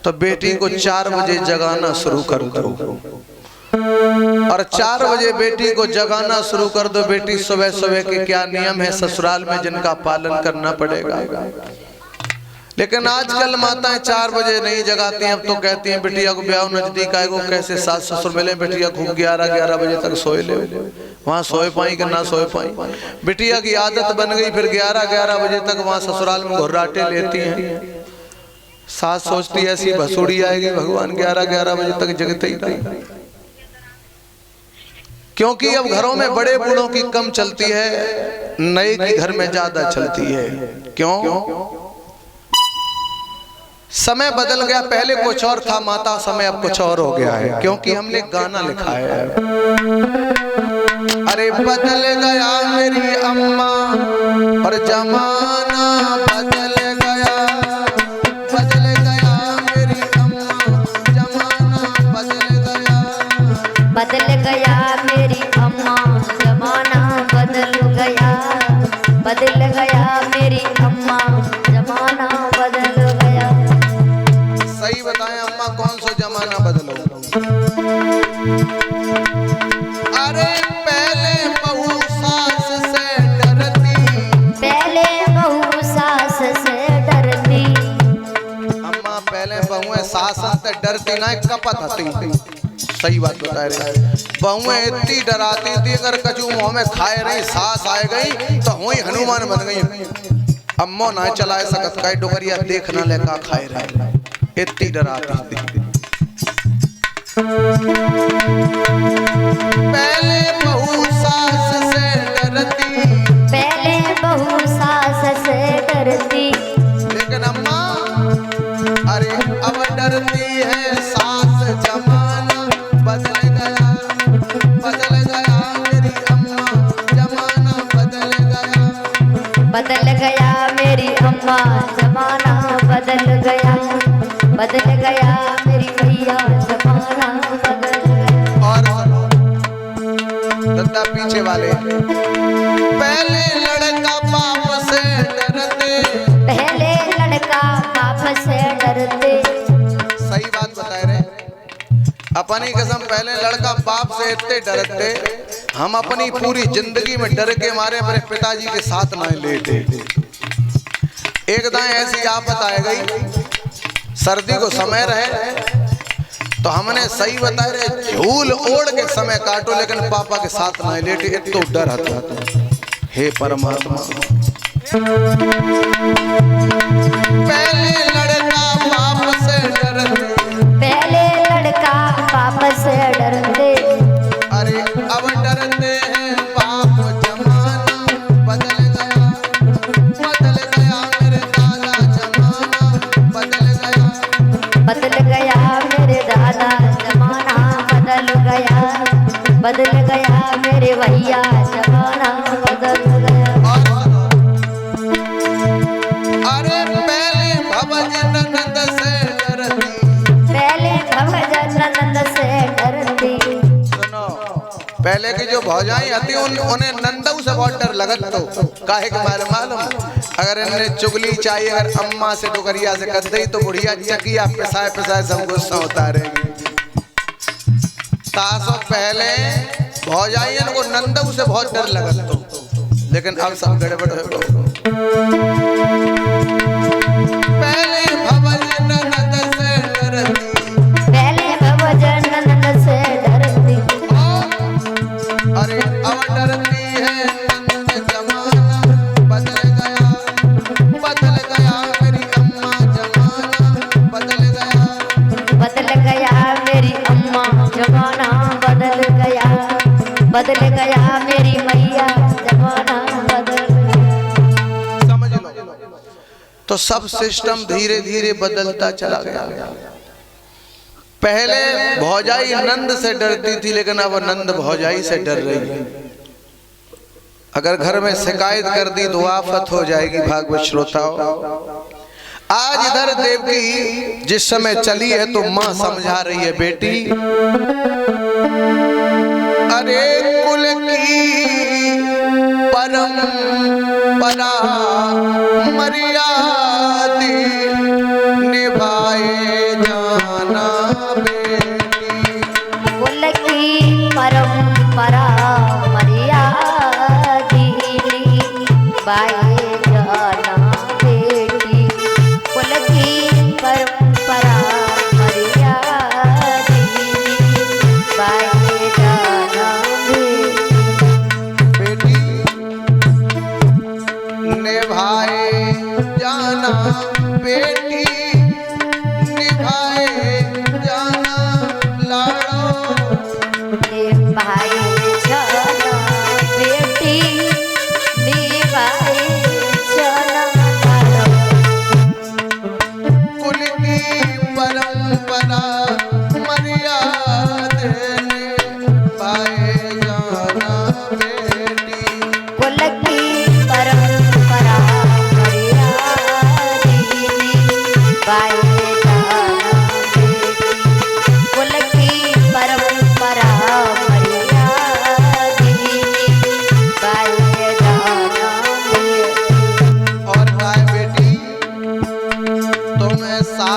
तो बेटी को 4 बजे जगाना शुरू कर दो, और 4 बजे बेटी को जगाना शुरू कर दो। बेटी सुबह सुबह के क्या नियम है ससुराल में जिनका पालन करना पड़ेगा। लेकिन आजकल माताएं 4 बजे नहीं जगाती हैं। अब तो कहती हैं बिटिया को ब्याह नजदीक आएगो, कैसे सास ससुर मिले, बिटिया खूब 11 बजे तक सोए ले, वहाँ सोए पाई कि ना सोए पाई। बिटिया की आदत बन गई, फिर 11 बजे तक वहाँ ससुराल में घुर्राटे लेती हैं। सास सोचती है ऐसी भसूड़ी आएगी, भगवान 11 बजे तक जगते ही नहीं। क्योंकि अब घरों में बड़े बूढ़ों की कम चलती है, नए की घर में ज्यादा चलती है। क्यों? समय बदल गया, पहले कुछ और था माता, समय अब कुछ और हो गया है। क्योंकि हमने गाना लिखा है, अरे बदल गया मेरी अम्मा और जमाना बदल गया, बदल गया मेरी अम्मा, जमाना बदल गया, बदल गया मेरी अम्मा, जमाना बदल गया, बदल गया मेरी अम्मा, जमाना बदल गया। सही बताएं अम्मा, कौन सा जमाना बदलो? अरे पहले बहू सास से डरती, पहले बहू सास से डरती। अम्मा पहले बहुएं सास से डरती ना, कपत हती। सही बात बता रहे, बहुएं इतनी डराती थी, अगर कचू मुंह में खाए रही सास आ गई तो हुई हनुमान बन गई। अम्मो ना चलाए सकत का डोकरिया देख ना लेका खाए रहे, इतनी डराती थी। पहले बहू सास से डरती, पहले बहू सास से डरती। लेकिन अम्मा अरे अब डरती है सास, जमाना बदल गया, बदल गया मेरी अम्मा, जमाना बदल गया, बदल गया मेरी अम्मा, जमाना बदल गया, बदल गया मेरी भैया, जमाना बदल गया। और सुनो दद्दा पीछे वाले, पहले लड़का बाप से डरते, पहले लड़का बाप से डरते। सही बात बताए रहे, अपनी कसम पहले लड़का बाप से इतने डरते, हम अपनी पूरी जिंदगी में डर के मारे अपने पिताजी के साथ ना लेटे। एक दाएं ऐसी आफत आ गई, सर्दी को समय रहे तो हमने सही बताए रहे झूल ओढ़ के समय काटो, लेकिन पापा के साथ ना लेटे, इतना डर आता। हे परमात्मा, पहले लड़का बाप से डरते, पहले लड़का बाप से डरते। अरे अब डरते हैं बाप, जमाना बदल गया, बदल गया मेरे दादा, जमाना बदल गया, बदल गया मेरे दादा, जमाना बदल गया, बदल गया मेरे भैया, जमाना बदल गया। अरे पहले भवजनंद से डरती, पहले भवजनंद से डरती। सुनो पहले की जो भौजाई आती उन्हें नंदऊ से बहुत डर लगत, तो काहे के बारे मालूम, अगर इन्हें चुगली चाहिए अगर अम्मा से डोकरिया से कर दी तो बुढ़िया चकिया पिसाए पिसाए सब गुस्सा उतारेगी। तासो पहले भौजाइयन को नंदऊ से बहुत डर लगत, तो लेकिन अब सब गड़बड़ हो गए। पहले भवजनंद से डरती, पहले भवजनंद से डरती। अरे अब डरती है नंद, जमाना बदल गया, बदल गया मेरी अम्मा, जमाना बदल गया, बदल गया मेरी अम्मा, जमाना बदल गया, बदल गया मेरी मैया, जमाना बदल गया। समझ लो, तो सब सिस्टम धीरे धीरे बदलता चला गया। पहले भौजाई नंद से डरती थी, लेकिन अब नंद भौजाई से डर रही है। अगर घर में शिकायत कर दी तो आफत हो जाएगी। भागवत श्रोताओ, आज इधर देवकी जिस समय चली है तो माँ समझा रही है, बेटी अरे कुल की परंपरा मर्यादा निभाए जा,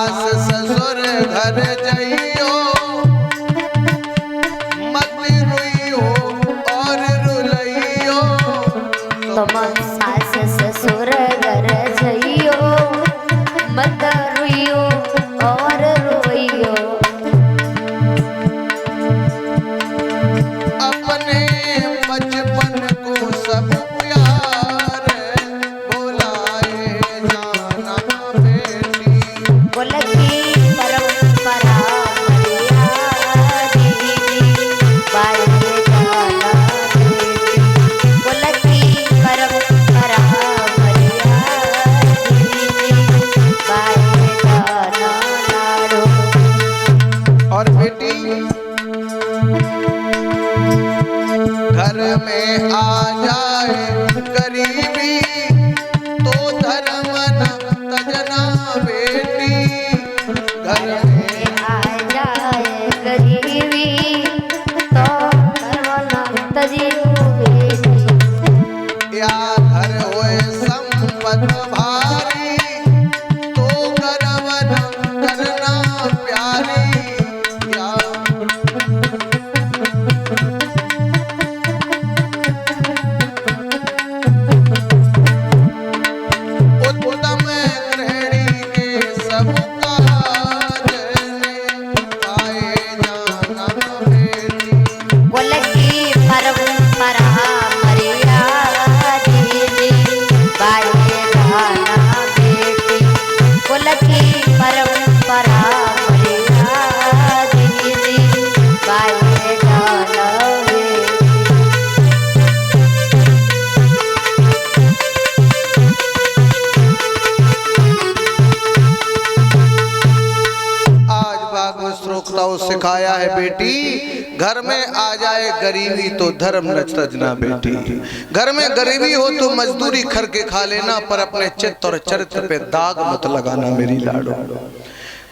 सास ससुर घर जइयो मत रोइयो और रुलइयो। तुम सास ससुर घर जइयो मत रोइयो और रोइयो। अपने बचपन को सब प्यार बुलाए जाना बेटी। कुल की परंपरा मर्यादी बाए जाना बेटी। कुल की परंपरा मर्यादी बाए जाना लाडो। और बेटी घर में आ जाए गरीबी तो धर्म न तजना बेटी। घर में आ जाए गरीबी तो करवना तजियो बेटी। या घर होए संपत भारी तो गर्व न करना प्यारी। या उत्तम गृहिणी के सब काज में आए जाना बेटी। कुल की परंपरा मर्यादी बाए जाना बेटी। कुल की परंपरा मर्यादी बाए जाना बेटी। आज भागवत श्रोताओं सिखाया है बेटी घर में आ जाए गरीबी तो धर्म न तजना बेटी। घर में गरीबी हो तो मजदूरी करके खा लेना पर अपने चित्त और चरित्र पे दाग मत लगाना मेरी लाडो।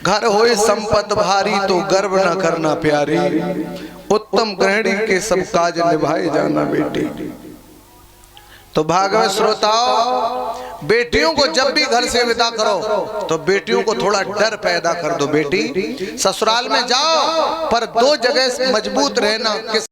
घर होए संपत भारी तो गर्व न करना प्यारी। उत्तम गृहिणी के सब काज निभाए जाना बेटी। तो भागवत श्रोताओं बेटियों को जब भी घर से विदा करो तो बेटियों को थोड़ा डर पैदा कर दो। बेटी ससुराल में जाओ पर दो जगह मजबूत रहना। किस